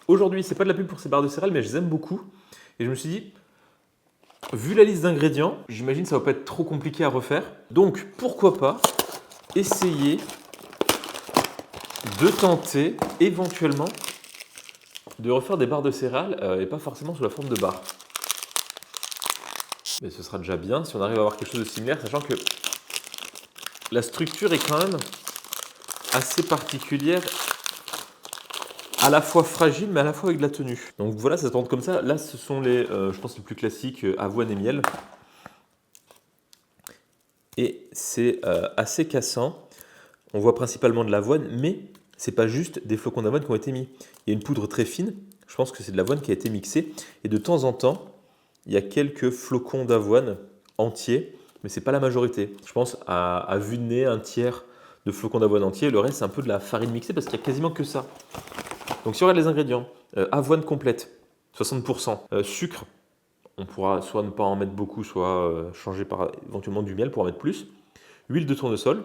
Aujourd'hui, c'est pas de la pub pour ces barres de céréales, mais je les aime beaucoup. Et je me suis dit, vu la liste d'ingrédients, j'imagine que ça va pas être trop compliqué à refaire. Donc, pourquoi pas essayer de tenter éventuellement de refaire des barres de céréales et pas forcément sous la forme de barres. Mais ce sera déjà bien si on arrive à avoir quelque chose de similaire, sachant que la structure est quand même assez particulière, à la fois fragile mais à la fois avec de la tenue. Donc voilà, ça se tente comme ça. Là, ce sont les, je pense, les plus classiques, avoine et miel. Et c'est assez cassant. On voit principalement de l'avoine, mais c'est pas juste des flocons d'avoine qui ont été mis. Il y a une poudre très fine, je pense que c'est de l'avoine qui a été mixée. Et de temps en temps, il y a quelques flocons d'avoine entiers, mais c'est pas la majorité. Je pense à vue de nez, un tiers de flocons d'avoine entiers. Le reste, c'est un peu de la farine mixée parce qu'il y a quasiment que ça. Donc si on regarde les ingrédients, avoine complète, 60%. Sucre, on pourra soit ne pas en mettre beaucoup, soit changer par éventuellement du miel pour en mettre plus. Huile de tournesol,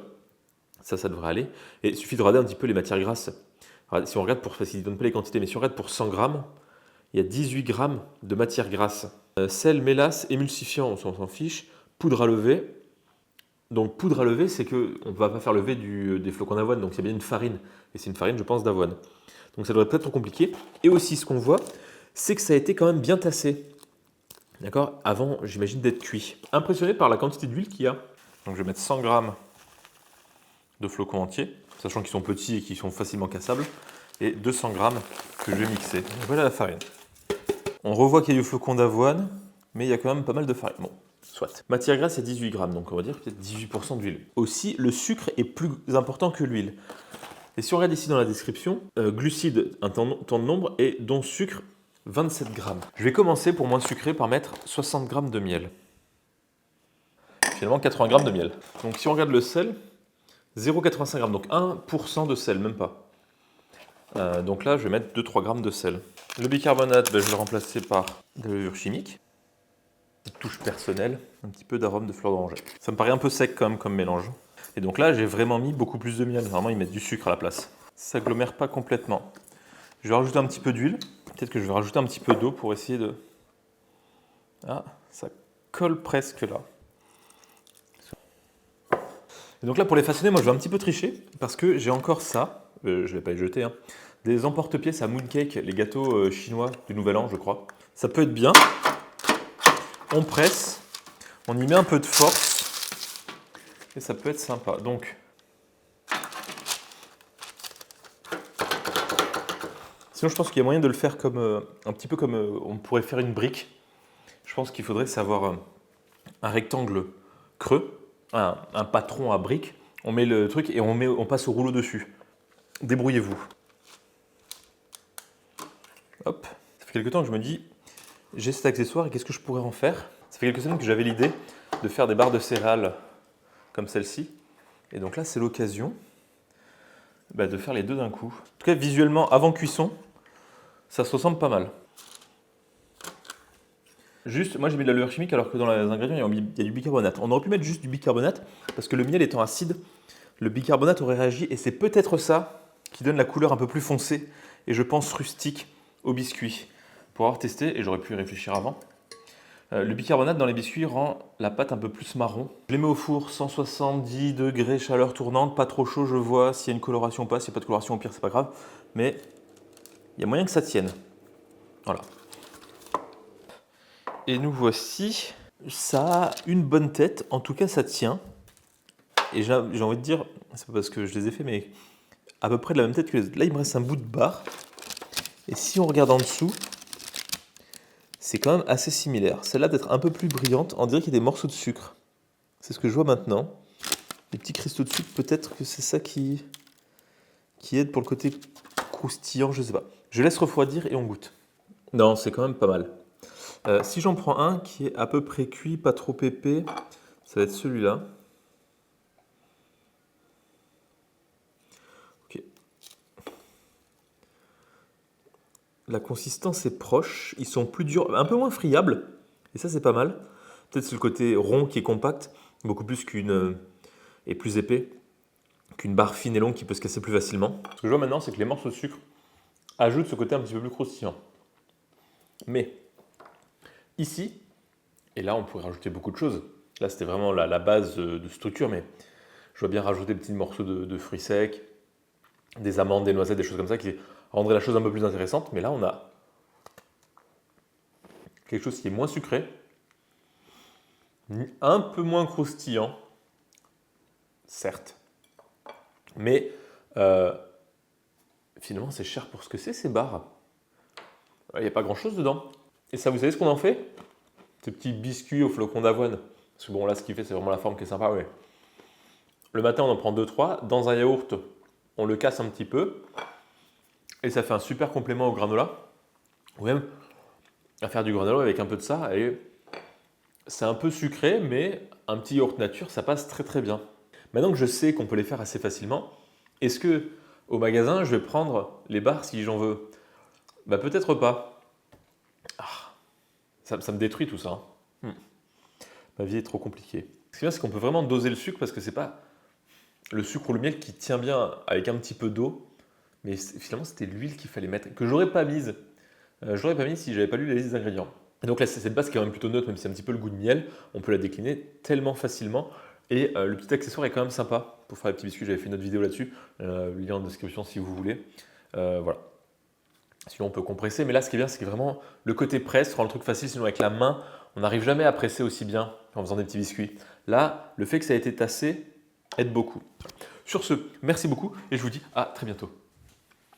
ça devrait aller. Et il suffit de regarder un petit peu les matières grasses. Si on regarde, parce qu'ils ne donnent pas les quantités, mais si on regarde pour 100 grammes, il y a 18 grammes de matière grasse. Sel, mélasse, émulsifiant, on s'en fiche. Poudre à lever. Donc poudre à lever, c'est qu'on ne va pas faire lever des flocons d'avoine, donc c'est bien une farine. Et c'est une farine, je pense, d'avoine. Donc ça devrait pas être trop compliqué. Et aussi, ce qu'on voit, c'est que ça a été quand même bien tassé. D'accord? Avant, j'imagine, d'être cuit. Impressionné par la quantité d'huile qu'il y a. Donc je vais mettre 100 grammes de flocons entiers, sachant qu'ils sont petits et qu'ils sont facilement cassables. Et 200 grammes que je vais mixer. Donc voilà la farine. On revoit qu'il y a du flocon d'avoine, mais il y a quand même pas mal de farine. Bon, soit. Matière grasse, c'est 18 grammes, donc on va dire peut-être 18% d'huile. Aussi, le sucre est plus important que l'huile. Et si on regarde ici dans la description, glucides, un temps de nombre, et dont sucre, 27 grammes. Je vais commencer pour moins sucré par mettre 60 grammes de miel. Finalement, 80 grammes de miel. Donc si on regarde le sel, 0,85 grammes, donc 1% de sel, même pas. Donc là, je vais mettre 2-3 grammes de sel. Le bicarbonate, je vais le remplacer par de la levure chimique. Petite touche personnelle, un petit peu d'arôme de fleur d'oranger. Ça me paraît un peu sec quand même comme mélange. Et donc là, j'ai vraiment mis beaucoup plus de miel. Normalement, ils mettent du sucre à la place. Ça s'agglomère pas complètement. Je vais rajouter un petit peu d'huile. Peut-être que je vais rajouter un petit peu d'eau pour essayer de... Ah, ça colle presque là. Et donc là, pour les façonner, moi, je vais un petit peu tricher parce que j'ai encore ça. Je ne vais pas les jeter. Hein. Des emporte-pièces à mooncake, les gâteaux chinois du Nouvel An, je crois. Ça peut être bien. On presse, on y met un peu de force et ça peut être sympa. Donc, sinon, je pense qu'il y a moyen de le faire comme un petit peu comme on pourrait faire une brique. Je pense qu'il faudrait savoir un rectangle creux, un patron à briques. On met le truc et on passe au rouleau dessus. Débrouillez-vous. Hop. Ça fait quelques temps que je me dis, j'ai cet accessoire et qu'est-ce que je pourrais en faire? Ça fait quelques semaines que j'avais l'idée de faire des barres de céréales comme celle-ci. Et donc là, c'est l'occasion de faire les deux d'un coup. En tout cas, visuellement, avant cuisson, ça se ressemble pas mal. Juste, moi j'ai mis de la levure chimique alors que dans les ingrédients, il y a du bicarbonate. On aurait pu mettre juste du bicarbonate parce que le miel étant acide, le bicarbonate aurait réagi et c'est peut-être ça qui donne la couleur un peu plus foncée et je pense rustique au biscuit. Pour avoir testé, et j'aurais pu y réfléchir avant, le bicarbonate dans les biscuits rend la pâte un peu plus marron. Je les mets au four, 170 degrés, chaleur tournante, pas trop chaud, je vois s'il y a une coloration ou pas. S'il n'y a pas de coloration, au pire, c'est pas grave. Mais il y a moyen que ça tienne. Voilà. Et nous voici. Ça a une bonne tête, en tout cas ça tient. Et j'ai envie de dire, c'est pas parce que je les ai fait, mais à peu près de la même tête que les autres. Là, il me reste un bout de barre. Et si on regarde en dessous, c'est quand même assez similaire. Celle-là d'être un peu plus brillante, on dirait qu'il y a des morceaux de sucre. C'est ce que je vois maintenant. Les petits cristaux de sucre, peut-être que c'est ça qui aide pour le côté croustillant, je sais pas. Je laisse refroidir et on goûte. Non, c'est quand même pas mal. Si j'en prends un qui est à peu près cuit, pas trop épais, ça va être celui-là. Ok. La consistance est proche, ils sont plus durs, un peu moins friables, et ça c'est pas mal. Peut-être c'est le côté rond qui est compact, beaucoup plus et plus épais qu'une barre fine et longue qui peut se casser plus facilement. Ce que je vois maintenant, c'est que les morceaux de sucre ajoute ce côté un petit peu plus croustillant. Mais ici, et là on pourrait rajouter beaucoup de choses. Là c'était vraiment la base de structure, mais je vois bien rajouter des petits morceaux de fruits secs, des amandes, des noisettes, des choses comme ça qui rendraient la chose un peu plus intéressante. Mais là on a quelque chose qui est moins sucré, un peu moins croustillant, certes, mais finalement c'est cher pour ce que c'est ces barres. Il n'y a pas grand chose dedans. Et ça, vous savez ce qu'on en fait? Ces petits biscuits au flocon d'avoine. Parce que bon, là, ce qu'il fait, c'est vraiment la forme qui est sympa. Ouais. Le matin, on en prend 2-3. Dans un yaourt, on le casse un petit peu. Et ça fait un super complément au granola. Ou même à faire du granola avec un peu de ça. Et c'est un peu sucré, mais un petit yaourt nature, ça passe très très bien. Maintenant que je sais qu'on peut les faire assez facilement, est-ce que au magasin, je vais prendre les barres si j'en veux? Bah peut-être pas. Ah, ça me détruit tout ça. Ma vie est trop compliquée. Ce qui est bien, c'est qu'on peut vraiment doser le sucre parce que c'est pas le sucre ou le miel qui tient bien avec un petit peu d'eau, mais finalement c'était l'huile qu'il fallait mettre, que j'aurais pas mise. J'aurais pas mis si j'avais pas lu la liste des ingrédients. Et donc là, cette base qui est quand même plutôt neutre, même si c'est un petit peu le goût de miel, on peut la décliner tellement facilement. Et le petit accessoire est quand même sympa pour faire les petits biscuits. J'avais fait une autre vidéo là-dessus, le lien en description si vous voulez. Voilà. Sinon, on peut compresser, mais là, ce qui est bien, c'est que vraiment le côté presse rend le truc facile. Sinon, avec la main, on n'arrive jamais à presser aussi bien en faisant des petits biscuits. Là, le fait que ça ait été tassé aide beaucoup. Sur ce, merci beaucoup et je vous dis à très bientôt.